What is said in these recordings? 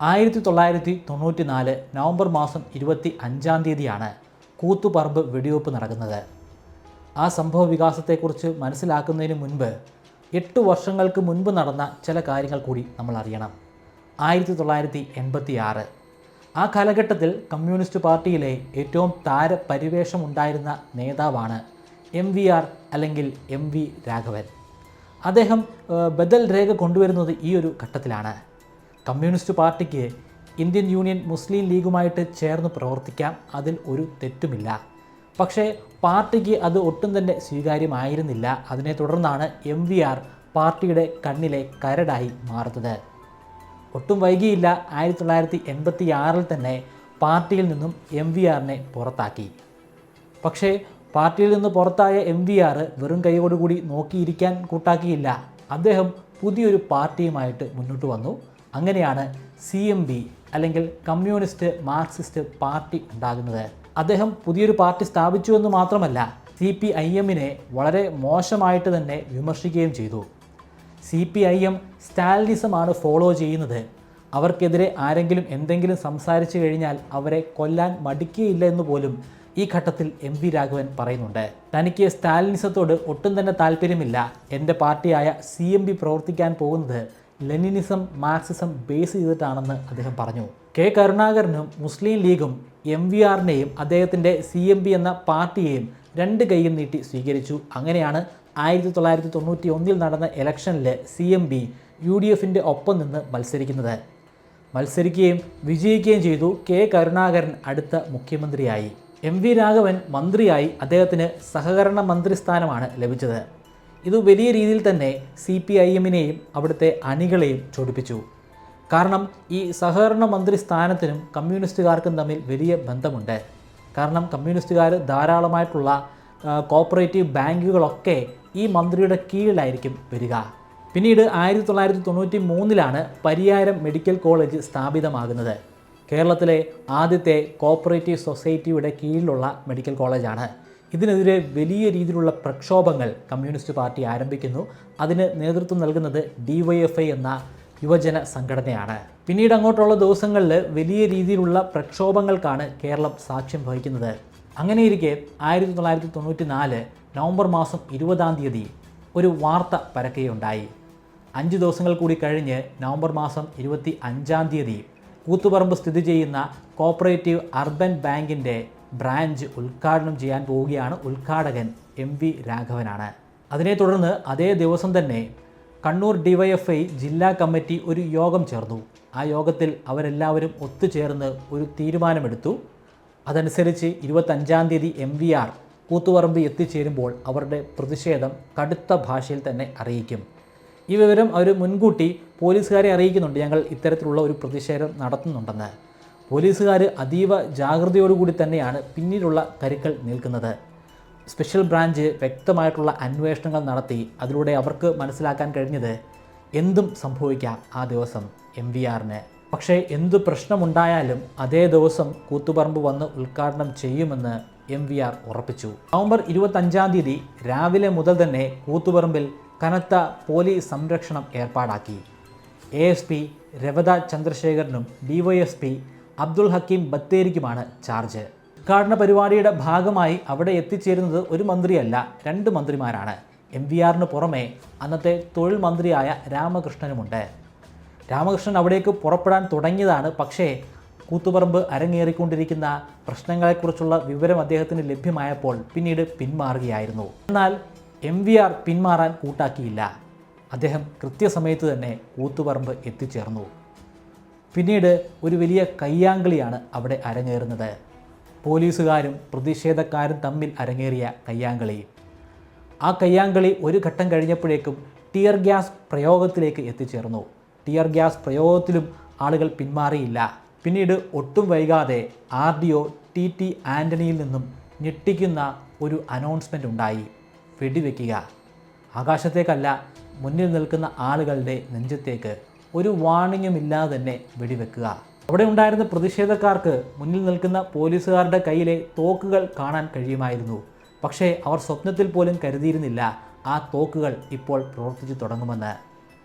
1994 November മാസം 25 കൂത്തുപറമ്പ് വെടിവെപ്പ് നടക്കുന്നത്. ആ സംഭവ വികാസത്തെക്കുറിച്ച് മനസ്സിലാക്കുന്നതിന് മുൻപ് 8 വർഷങ്ങൾക്ക് മുൻപ് നടന്ന ചില കാര്യങ്ങൾ കൂടി നമ്മൾ അറിയണം. 1986 ആ കാലഘട്ടത്തിൽ കമ്മ്യൂണിസ്റ്റ് പാർട്ടിയിലെ ഏറ്റവും താരപരിവേഷമുണ്ടായിരുന്ന നേതാവാണ് MVR അല്ലെങ്കിൽ MV രാഘവൻ. അദ്ദേഹം ബദൽ രേഖ കൊണ്ടുവരുന്നത് ഈ ഒരു ഘട്ടത്തിലാണ്. കമ്മ്യൂണിസ്റ്റ് പാർട്ടിക്ക് ഇന്ത്യൻ യൂണിയൻ മുസ്ലിം ലീഗുമായിട്ട് ചേർന്ന് പ്രവർത്തിക്കാം, അതിൽ ഒരു തെറ്റുമില്ല. പക്ഷേ പാർട്ടിക്ക് അത് ഒട്ടും തന്നെ സ്വീകാര്യമായിരുന്നില്ല. അതിനെ തുടർന്നാണ് MVR പാർട്ടിയുടെ കണ്ണിലെ കരടായി മാറുന്നത്. ഒട്ടും വൈകിയില്ല, 1986 തന്നെ പാർട്ടിയിൽ നിന്നും MVRനെ പുറത്താക്കി. പക്ഷേ പാർട്ടിയിൽ നിന്ന് പുറത്തായ MVR വെറും കൈയോടുകൂടി നോക്കിയിരിക്കാൻ കൂട്ടാക്കിയില്ല. അദ്ദേഹം പുതിയൊരു പാർട്ടിയുമായിട്ട് മുന്നോട്ട് വന്നു. അങ്ങനെയാണ് CMB അല്ലെങ്കിൽ കമ്മ്യൂണിസ്റ്റ് മാർക്സിസ്റ്റ് പാർട്ടി ഉണ്ടാകുന്നത്. അദ്ദേഹം പുതിയൊരു പാർട്ടി സ്ഥാപിച്ചു എന്ന് മാത്രമല്ല, CPIMനെ വളരെ മോശമായിട്ട് തന്നെ വിമർശിക്കുകയും ചെയ്തു. CPIM സ്റ്റാലിനിസമാണ് ഫോളോ ചെയ്യുന്നത്. അവർക്കെതിരെ ആരെങ്കിലും എന്തെങ്കിലും സംസാരിച്ചു കഴിഞ്ഞാൽ അവരെ കൊല്ലാൻ മടിക്കുകയില്ല എന്ന് പോലും ഈ ഘട്ടത്തിൽ MV രാഘവൻ പറയുന്നുണ്ട്. തനിക്ക് സ്റ്റാലിനിസത്തോട് ഒട്ടും തന്നെ താല്പര്യമില്ല. എൻ്റെ പാർട്ടിയായ CMB പ്രവർത്തിക്കാൻ പോകുന്നത് ലെനിനിസം മാർക്സിസം ബേസ് ചെയ്തിട്ടാണെന്ന് അദ്ദേഹം പറഞ്ഞു. K കരുണാകരനും മുസ്ലിം ലീഗും MVRനെയും അദ്ദേഹത്തിൻ്റെ CMB എന്ന പാർട്ടിയെയും രണ്ട് കൈയും നീട്ടി സ്വീകരിച്ചു. അങ്ങനെയാണ് 1991 നടന്ന ഇലക്ഷനിൽ CMB UDFൻ്റെ ഒപ്പം നിന്ന് മത്സരിക്കുകയും വിജയിക്കുകയും ചെയ്തു. K കരുണാകരൻ അടുത്ത മുഖ്യമന്ത്രിയായി. MV രാഘവൻ മന്ത്രിയായി. അദ്ദേഹത്തിന് സഹകരണ മന്ത്രിസ്ഥാനമാണ് ലഭിച്ചത്. ഇത് വലിയ രീതിയിൽ തന്നെ CPIMനെയും അവിടുത്തെ അണികളെയും ചൊടിപ്പിച്ചു. കാരണം ഈ സഹകരണ മന്ത്രി സ്ഥാനത്തിനും കമ്മ്യൂണിസ്റ്റുകാർക്കും തമ്മിൽ വലിയ ബന്ധമുണ്ട്. കാരണം കമ്മ്യൂണിസ്റ്റുകാർ ധാരാളമായിട്ടുള്ള കോപ്പറേറ്റീവ് ബാങ്കുകളൊക്കെ ഈ മന്ത്രിയുടെ കീഴിലായിരിക്കും വരിക. പിന്നീട് 1993 പരിയാരം മെഡിക്കൽ കോളേജ് സ്ഥാപിതമാകുന്നത്. കേരളത്തിലെ ആദ്യത്തെ കോപ്പറേറ്റീവ് സൊസൈറ്റിയുടെ കീഴിലുള്ള മെഡിക്കൽ കോളേജാണ്. ഇതിനെതിരെ വലിയ രീതിയിലുള്ള പ്രക്ഷോഭങ്ങൾ കമ്മ്യൂണിസ്റ്റ് പാർട്ടി ആരംഭിക്കുന്നു. അതിന് നേതൃത്വം നൽകുന്നത് DYFI എന്ന യുവജന സംഘടനയാണ്. പിന്നീട് അങ്ങോട്ടുള്ള ദിവസങ്ങളിൽ വലിയ രീതിയിലുള്ള പ്രക്ഷോഭങ്ങൾക്കാണ് കേരളം സാക്ഷ്യം വഹിക്കുന്നത്. അങ്ങനെയിരിക്കെ 1994 നവംബർ മാസം 20 ഒരു വാർത്ത പരക്കുകയുണ്ടായി. 5 ദിവസങ്ങൾ കൂടി കഴിഞ്ഞ് നവംബർ മാസം 25 കൂത്തുപറമ്പ് സ്ഥിതി ചെയ്യുന്ന കോപ്പറേറ്റീവ് അർബൻ ബാങ്കിൻ്റെ ബ്രാഞ്ച് ഉദ്ഘാടനം ചെയ്യാൻ പോവുകയാണ്. ഉദ്ഘാടകൻ MV രാഘവനാണ്. അതിനെ തുടർന്ന് അതേ ദിവസം തന്നെ കണ്ണൂർ DYFI ജില്ലാ കമ്മിറ്റി ഒരു യോഗം ചേർന്നു. ആ യോഗത്തിൽ അവരെല്ലാവരും ഒത്തുചേർന്ന് ഒരു തീരുമാനമെടുത്തു. അതനുസരിച്ച് 25 MVR കൂത്തുപറമ്പ് എത്തിച്ചേരുമ്പോൾ അവരുടെ പ്രതിഷേധം കടുത്ത ഭാഷയിൽ തന്നെ അറിയിക്കും. ഈ വിവരം അവർ മുൻകൂട്ടി പോലീസുകാരെ അറിയിക്കുന്നുണ്ട്. ഞങ്ങൾ ഇത്തരത്തിലുള്ള ഒരു പ്രതിഷേധം നടത്തുന്നുണ്ടെന്ന്. പോലീസുകാർ അതീവ ജാഗ്രതയോടുകൂടി തന്നെയാണ് പിന്നീടുള്ള കരുക്കൾ നിൽക്കുന്നത്. സ്പെഷ്യൽ ബ്രാഞ്ച് വ്യക്തമായിട്ടുള്ള അന്വേഷണങ്ങൾ നടത്തി. അതിലൂടെ അവർക്ക് മനസ്സിലാക്കാൻ കഴിഞ്ഞത് എന്തും സംഭവിക്കാം ആ ദിവസം MVRന്. പക്ഷേ എന്തു പ്രശ്നമുണ്ടായാലും അതേ ദിവസം കൂത്തുപറമ്പ് വന്ന് ഉദ്ഘാടനം ചെയ്യുമെന്ന് MVR ഉറപ്പിച്ചു. നവംബർ 25 രാവിലെ മുതൽ തന്നെ കൂത്തുപറമ്പിൽ കനത്ത പോലീസ് സംരക്ഷണം ഏർപ്പാടാക്കി. ASP രവത ചന്ദ്രശേഖരനും DYSP അബ്ദുൽ ഹക്കീം ബത്തേരിക്കുമാണ് ചാർജ്. ഉദ്ഘാടന പരിപാടിയുടെ ഭാഗമായി അവിടെ എത്തിച്ചേരുന്നത് ഒരു മന്ത്രിയല്ല, 2 മന്ത്രിമാരാണ്. MVRന് പുറമെ അന്നത്തെ തൊഴിൽ മന്ത്രിയായ രാമകൃഷ്ണനുമുണ്ട്. രാമകൃഷ്ണൻ അവിടേക്ക് പുറപ്പെടാൻ തുടങ്ങിയതാണ്. പക്ഷേ കൂത്തുപറമ്പ് അരങ്ങേറിക്കൊണ്ടിരിക്കുന്ന പ്രശ്നങ്ങളെക്കുറിച്ചുള്ള വിവരം അദ്ദേഹത്തിന് ലഭ്യമായപ്പോൾ പിന്നീട് പിന്മാറുകയായിരുന്നു. എന്നാൽ MVR പിന്മാറാൻ കൂട്ടാക്കിയില്ല. അദ്ദേഹം കൃത്യസമയത്ത് തന്നെ കൂത്തുപറമ്പ് എത്തിച്ചേർന്നു. പിന്നീട് ഒരു വലിയ കയ്യാങ്കളിയാണ് അവിടെ അരങ്ങേറുന്നത്. പോലീസുകാരും പ്രതിഷേധക്കാരും തമ്മിൽ അരങ്ങേറിയ കയ്യാങ്കളി. ആ കയ്യാങ്കളി ഒരു ഘട്ടം കഴിഞ്ഞപ്പോഴേക്കും ടിയർ ഗ്യാസ് പ്രയോഗത്തിലേക്ക് എത്തിച്ചേർന്നു. ടിയർ ഗ്യാസ് പ്രയോഗത്തിലും ആളുകൾ പിന്മാറിയില്ല. പിന്നീട് ഒട്ടും വൈകാതെ RDO TT ആൻ്റണിയിൽ നിന്നും ഞെട്ടിക്കുന്ന ഒരു അനൗൺസ്മെൻ്റ് ഉണ്ടായി. വെടിവെക്കുക. ആകാശത്തേക്കല്ല, മുന്നിൽ നിൽക്കുന്ന ആളുകളുടെ നെഞ്ചത്തേക്ക്. ഒരു വാണിങ്ങും ഇല്ലാതെ തന്നെ വെടിവെക്കുക. അവിടെ ഉണ്ടായിരുന്ന പ്രതിഷേധക്കാർക്ക് മുന്നിൽ നിൽക്കുന്ന പോലീസുകാരുടെ കയ്യിലെ തോക്കുകൾ കാണാൻ കഴിയുമായിരുന്നു. പക്ഷേ അവർ സ്വപ്നത്തിൽ പോലും കരുതിയിരുന്നില്ല ആ തോക്കുകൾ ഇപ്പോൾ പ്രവർത്തിച്ചു തുടങ്ങുമെന്ന്.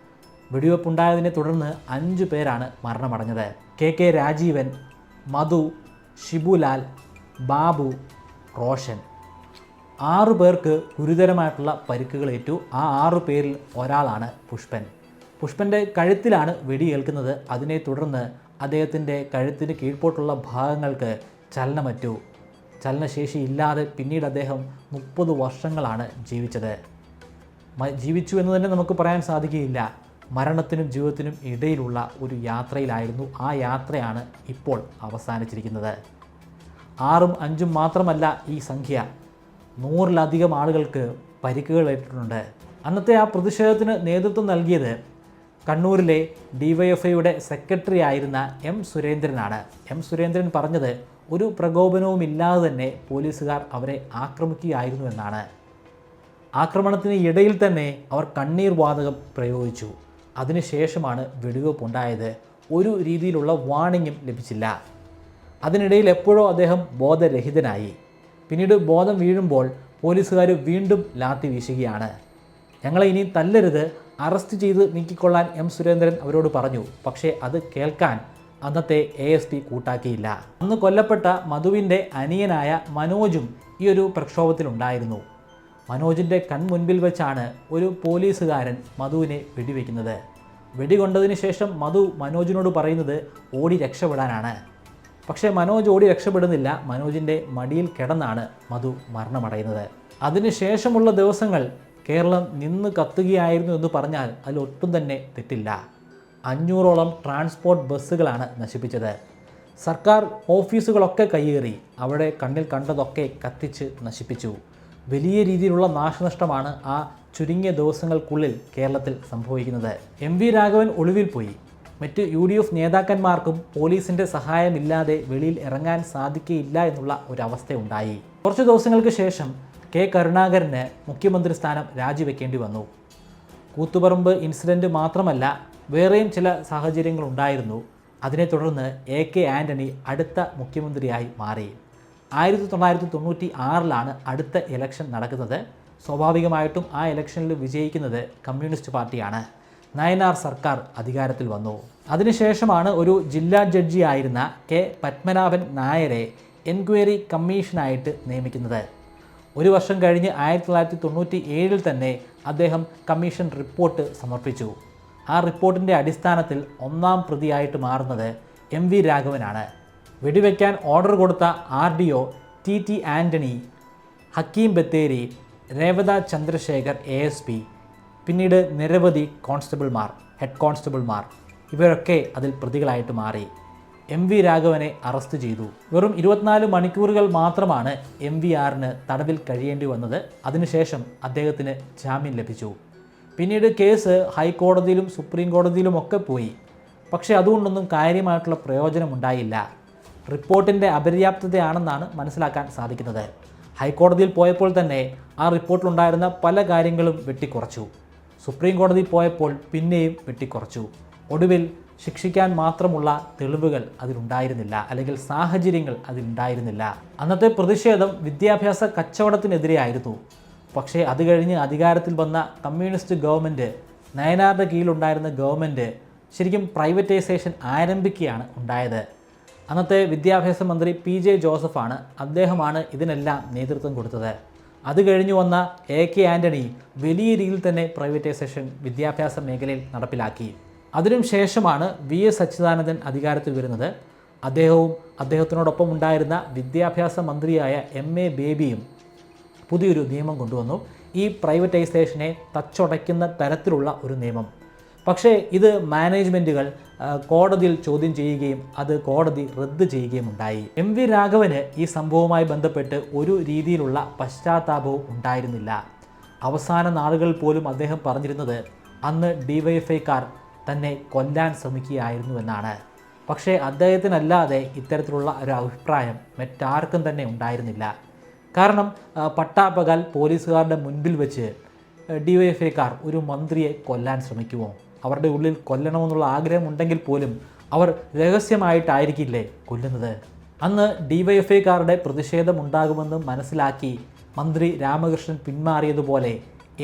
വെടിവെപ്പുണ്ടായതിനെ തുടർന്ന് 5 പേരാണ് മരണമടഞ്ഞത്. കെ രാജീവൻ, മധു, ഷിബുലാൽ, ബാബു, റോഷൻ 6 പേർക്ക് ഗുരുതരമായിട്ടുള്ള പരിക്കുകളേറ്റു. ആ 6 പേരിൽ ഒരാളാണ് പുഷ്പൻ. പുഷ്പൻ്റെ കഴുത്തിലാണ് വെടിയേൽക്കുന്നത്. അതിനെ തുടർന്ന് അദ്ദേഹത്തിൻ്റെ കഴുത്തിന് കീഴ്പോട്ടുള്ള ഭാഗങ്ങൾക്ക് ചലനമറ്റു. ചലനശേഷി ഇല്ലാതെ പിന്നീട് അദ്ദേഹം 30 വർഷങ്ങളാണ് ജീവിച്ചു എന്ന് തന്നെ നമുക്ക് പറയാൻ സാധിക്കുകയില്ല. മരണത്തിനും ജീവിതത്തിനും ഇടയിലുള്ള ഒരു യാത്രയിലായിരുന്നു. ആ യാത്രയാണ് ഇപ്പോൾ അവസാനിച്ചിരിക്കുന്നത്. 6ഉം 5ഉം മാത്രമല്ല ഈ സംഖ്യ, 100-ലധികം ആളുകൾക്ക് പരിക്കുകൾ ഏറ്റിട്ടുണ്ട്. അന്നത്തെ ആ പ്രതിഷേധത്തിന് നേതൃത്വം നൽകിയത് കണ്ണൂരിലെ DYFIയുടെ സെക്രട്ടറി ആയിരുന്ന M. സുരേന്ദ്രനാണ്. M. സുരേന്ദ്രൻ പറഞ്ഞത് ഒരു പ്രകോപനവുമില്ലാതെ തന്നെ പോലീസുകാർ അവരെ ആക്രമിക്കുകയായിരുന്നു എന്നാണ്. ആക്രമണത്തിന് ഇടയിൽ തന്നെ അവർ കണ്ണീർ വാതകം പ്രയോഗിച്ചു. അതിനുശേഷമാണ് വെടിവെപ്പുണ്ടായത്. ഒരു രീതിയിലുള്ള വാണിങ്ങും ലഭിച്ചില്ല. അതിനിടയിൽ എപ്പോഴോ അദ്ദേഹം ബോധരഹിതനായി. പിന്നീട് ബോധം വീഴുമ്പോൾ പോലീസുകാർ വീണ്ടും ലാത്തി വീശുകയാണ്. ഞങ്ങളെ ഇനി തല്ലരുത്, അറസ്റ്റ് ചെയ്ത് നീക്കിക്കൊള്ളാൻ M. സുരേന്ദ്രൻ അവരോട് പറഞ്ഞു. പക്ഷേ അത് കേൾക്കാൻ അന്നത്തെ ASP കൂട്ടാക്കിയില്ല. അന്ന് കൊല്ലപ്പെട്ട മധുവിൻ്റെ അനിയനായ മനോജും ഈ ഒരു പ്രക്ഷോഭത്തിലുണ്ടായിരുന്നു. മനോജിൻ്റെ കൺമുൻപിൽ വെച്ചാണ് ഒരു പോലീസുകാരൻ മധുവിനെ വെടിവെക്കുന്നത്. വെടികൊണ്ടതിന് ശേഷം മധു മനോജിനോട് പറയുന്നത് ഓടി രക്ഷപ്പെടാനാണ്. പക്ഷേ മനോജ് ഓടി രക്ഷപ്പെടുന്നില്ല. മനോജിൻ്റെ മടിയിൽ കിടന്നാണ് മധു മരണമടയുന്നത്. അതിനുശേഷമുള്ള ദിവസങ്ങൾ കേരളം നിന്ന് കത്തുകയായിരുന്നു എന്ന് പറഞ്ഞാൽ അതിലൊട്ടും തന്നെ തെറ്റില്ല. 500ഓളം ട്രാൻസ്പോർട്ട് ബസ്സുകളാണ് നശിപ്പിച്ചത്. സർക്കാർ ഓഫീസുകളൊക്കെ കയ്യേറി, അവിടെ കണ്ണിൽ കണ്ടതൊക്കെ കത്തിച്ച് നശിപ്പിച്ചു. വലിയ രീതിയിലുള്ള നാശനഷ്ടമാണ് ആ ചുരുങ്ങിയ ദിവസങ്ങൾക്കുള്ളിൽ കേരളത്തിൽ സംഭവിക്കുന്നത്. MV രാഘവൻ ഒളിവിൽ പോയി. മറ്റ് UDF നേതാക്കന്മാർക്കും പോലീസിൻ്റെ സഹായമില്ലാതെ വെളിയിൽ ഇറങ്ങാൻ സാധിക്കുകയില്ല എന്നുള്ള ഒരവസ്ഥയുണ്ടായി. കുറച്ച് ദിവസങ്ങൾക്ക് ശേഷം കെ. കരുണാകരന് മുഖ്യമന്ത്രി സ്ഥാനം രാജിവെക്കേണ്ടി വന്നു. കൂത്തുപറമ്പ് ഇൻസിഡൻറ്റ് മാത്രമല്ല, വേറെയും ചില സാഹചര്യങ്ങളുണ്ടായിരുന്നു. അതിനെ തുടർന്ന് AK ആൻ്റണി അടുത്ത മുഖ്യമന്ത്രിയായി മാറി. 1996 അടുത്ത ഇലക്ഷൻ നടക്കുന്നത്. സ്വാഭാവികമായിട്ടും ആ ഇലക്ഷനിൽ വിജയിക്കുന്നത് കമ്മ്യൂണിസ്റ്റ് പാർട്ടിയാണ്. നയനാർ സർക്കാർ അധികാരത്തിൽ വന്നു. അതിനുശേഷമാണ് ഒരു ജില്ലാ ജഡ്ജി ആയിരുന്ന K. പത്മനാഭൻ നായരെ എൻക്വയറി കമ്മീഷനായിട്ട് നിയമിക്കുന്നത്. 1 വർഷം കഴിഞ്ഞ് 1997 തന്നെ അദ്ദേഹം കമ്മീഷൻ റിപ്പോർട്ട് സമർപ്പിച്ചു. ആ റിപ്പോർട്ടിൻ്റെ അടിസ്ഥാനത്തിൽ 1ാം പ്രതിയായിട്ട് മാറുന്നത് MV രാഘവനാണ്. വെടിവെക്കാൻ ഓർഡർ കൊടുത്ത RDO TT Antony, Hakeem Batheri, Revatha Chandrasekhar ASP, പിന്നീട് നിരവധി കോൺസ്റ്റബിൾമാർ, ഹെഡ് കോൺസ്റ്റബിൾമാർ, ഇവരൊക്കെ അതിൽ പ്രതികളായിട്ട് മാറി. MV രാഘവനെ അറസ്റ്റ് ചെയ്തു. വെറും 24 മണിക്കൂറുകൾ മാത്രമാണ് MVRന് തടവിൽ കഴിയേണ്ടി വന്നത്. അതിനുശേഷം അദ്ദേഹത്തിന് ജാമ്യം ലഭിച്ചു. പിന്നീട് കേസ് ഹൈക്കോടതിയിലും സുപ്രീം കോടതിയിലും ഒക്കെ പോയി. പക്ഷേ അതുകൊണ്ടൊന്നും കാര്യമായിട്ടുള്ള പ്രയോജനമുണ്ടായില്ല. റിപ്പോർട്ടിൻ്റെ അപര്യാപ്തതയാണെന്നാണ് മനസ്സിലാക്കാൻ സാധിക്കുന്നത്. ഹൈക്കോടതിയിൽ പോയപ്പോൾ തന്നെ ആ റിപ്പോർട്ടിലുണ്ടായിരുന്ന പല കാര്യങ്ങളും വെട്ടിക്കുറച്ചു. സുപ്രീം കോടതിയിൽ പോയപ്പോൾ പിന്നെയും വെട്ടിക്കുറച്ചു. ഒടുവിൽ ശിക്ഷിക്കാൻ മാത്രമുള്ള തെളിവുകൾ അതിലുണ്ടായിരുന്നില്ല, അല്ലെങ്കിൽ സാഹചര്യങ്ങൾ അതിലുണ്ടായിരുന്നില്ല. അന്നത്തെ പ്രതിഷേധം വിദ്യാഭ്യാസ കച്ചവടത്തിനെതിരെയായിരുന്നു. പക്ഷേ അത് കഴിഞ്ഞ് അധികാരത്തിൽ വന്ന കമ്മ്യൂണിസ്റ്റ് ഗവൺമെൻറ്, നയനാറിൻ്റെ കീഴിലുണ്ടായിരുന്ന ഗവൺമെൻറ് ശരിക്കും പ്രൈവറ്റൈസേഷൻ ആരംഭിക്കുകയാണ് ഉണ്ടായത്. അന്നത്തെ വിദ്യാഭ്യാസ മന്ത്രി PJ ജോസഫാണ്. അദ്ദേഹമാണ് ഇതിനെല്ലാം നേതൃത്വം കൊടുത്തത്. അത് കഴിഞ്ഞു വന്ന AK ആൻ്റണി വലിയ രീതിയിൽ തന്നെ പ്രൈവറ്റൈസേഷൻ വിദ്യാഭ്യാസ മേഖലയിൽ നടപ്പിലാക്കി. അതിനും ശേഷമാണ് VS അച്യുതാനന്ദൻ അധികാരത്തിൽ വരുന്നത്. അദ്ദേഹവും അദ്ദേഹത്തിനോടൊപ്പം ഉണ്ടായിരുന്ന വിദ്യാഭ്യാസ മന്ത്രിയായ MA ബേബിയും പുതിയൊരു നിയമം കൊണ്ടുവന്നു. ഈ പ്രൈവറ്റൈസേഷനെ തച്ചുടയ്ക്കുന്ന തരത്തിലുള്ള ഒരു നിയമം. പക്ഷേ ഇത് മാനേജ്മെൻറ്റുകൾ കോടതിയിൽ ചോദ്യം ചെയ്യുകയും അത് കോടതി റദ്ദ് ചെയ്യുകയും ഉണ്ടായി. MV രാഘവന് ഈ സംഭവവുമായി ബന്ധപ്പെട്ട് ഒരു രീതിയിലുള്ള പശ്ചാത്താപവും ഉണ്ടായിരുന്നില്ല. അവസാന നാളുകളിൽ പോലും അദ്ദേഹം പറഞ്ഞിരുന്നത് അന്ന് DYFIക്കാർ തന്നെ കൊല്ലാൻ ശ്രമിക്കുകയായിരുന്നു എന്നാണ്. പക്ഷേ അദ്ദേഹത്തിനല്ലാതെ ഇത്തരത്തിലുള്ള ഒരു അഭിപ്രായം മറ്റാർക്കും തന്നെ ഉണ്ടായിരുന്നില്ല. കാരണം പട്ടാപ്പകൽ പോലീസുകാരുടെ മുൻപിൽ വെച്ച് DYFIക്കാർ ഒരു മന്ത്രിയെ കൊല്ലാൻ ശ്രമിക്കുമോ? അവരുടെ ഉള്ളിൽ കൊല്ലണമെന്നുള്ള ആഗ്രഹമുണ്ടെങ്കിൽ പോലും അവർ രഹസ്യമായിട്ടായിരിക്കില്ലേ കൊല്ലുന്നത്? അന്ന് DYFIക്കാരുടെ പ്രതിഷേധമുണ്ടാകുമെന്ന് മനസ്സിലാക്കി മന്ത്രി രാമകൃഷ്ണൻ പിന്മാറിയതുപോലെ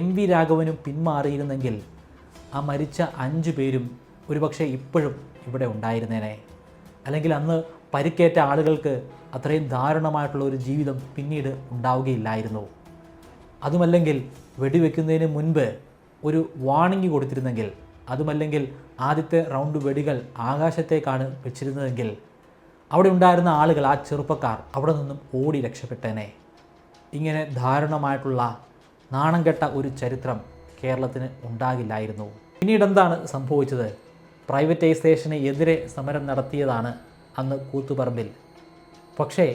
MV രാഘവനും പിന്മാറിയിരുന്നെങ്കിൽ ആ മരിച്ച 5 പേരും ഒരുപക്ഷെ ഇപ്പോഴും ഇവിടെ ഉണ്ടായിരുന്നേനെ. അല്ലെങ്കിൽ അന്ന് പരിക്കേറ്റ ആളുകൾക്ക് അത്രയും ദാരുണമായിട്ടുള്ള ഒരു ജീവിതം പിന്നീട് ഉണ്ടാവുകയില്ലായിരുന്നു. അതുമല്ലെങ്കിൽ വെടിവെക്കുന്നതിന് മുൻപ് ഒരു വാണിംഗ് കൊടുത്തിരുന്നെങ്കിൽ, അതുമല്ലെങ്കിൽ ആദ്യത്തെ റൗണ്ട് വെടികൾ ആകാശത്തേക്കാണ് വെച്ചിരുന്നതെങ്കിൽ അവിടെ ഉണ്ടായിരുന്ന ആളുകൾ, ആ ചെറുപ്പക്കാർ അവിടെ നിന്നും ഓടി രക്ഷപ്പെട്ടേനെ. ഇങ്ങനെ ദാരുണമായിട്ടുള്ള നാണം കെട്ട ഒരു ചരിത്രം കേരളത്തിന് ഉണ്ടാകില്ലായിരുന്നു. പിന്നീട് എന്താണ് സംഭവിച്ചത്? പ്രൈവറ്റൈസേഷന് എതിരെ സമരം നടത്തിയതാണ് അന്ന് കൂത്തുപറമ്പിൽ. പക്ഷേ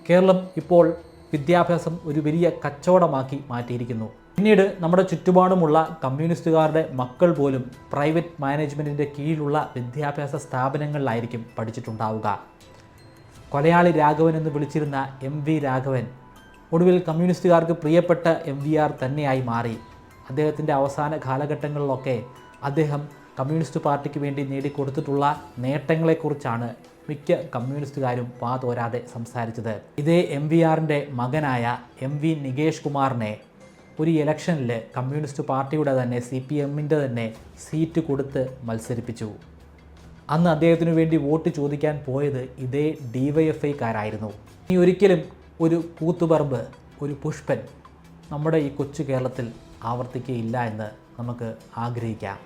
കേരളം ഇപ്പോൾ വിദ്യാഭ്യാസം ഒരു വലിയ കച്ചവടമാക്കി മാറ്റിയിരിക്കുന്നു. പിന്നീട് നമ്മുടെ ചുറ്റുപാടുമുള്ള കമ്മ്യൂണിസ്റ്റുകാരുടെ മക്കൾ പോലും പ്രൈവറ്റ് മാനേജ്മെൻറ്റിൻ്റെ കീഴിലുള്ള വിദ്യാഭ്യാസ സ്ഥാപനങ്ങളിലായിരിക്കും പഠിച്ചിട്ടുണ്ടാവുക. കൊലയാളി രാഘവൻ എന്ന് വിളിച്ചിരുന്ന MV രാഘവൻ ഒടുവിൽ കമ്മ്യൂണിസ്റ്റുകാർക്ക് പ്രിയപ്പെട്ട MVR തന്നെയായി മാറി. അദ്ദേഹത്തിൻ്റെ അവസാന കാലഘട്ടങ്ങളിലൊക്കെ അദ്ദേഹം കമ്മ്യൂണിസ്റ്റ് പാർട്ടിക്ക് വേണ്ടി നേടിക്കൊടുത്തിട്ടുള്ള നേട്ടങ്ങളെക്കുറിച്ചാണ് മിക്ക കമ്മ്യൂണിസ്റ്റുകാരും വാതോരാതെ സംസാരിച്ചത്. ഇതേ MVRൻ്റെ മകനായ MV നികേഷ് കുമാറിനെ ഒരു ഇലക്ഷനിൽ കമ്മ്യൂണിസ്റ്റ് പാർട്ടിയുടെ തന്നെ CPMൻ്റെ തന്നെ സീറ്റ് കൊടുത്ത് മത്സരിപ്പിച്ചു. അന്ന് അദ്ദേഹത്തിനു വേണ്ടി വോട്ട് ചോദിക്കാൻ പോയത് ഇതേ DYFIക്കാരായിരുന്നു. ഇനി ഒരിക്കലും ഒരു കൂത്തുപറമ്പ്, ഒരു പുഷ്പൻ നമ്മുടെ ഈ കൊച്ചു കേരളത്തിൽ ആവർത്തിക്കുകയില്ല എന്ന് നമുക്ക് ആഗ്രഹിക്കാം.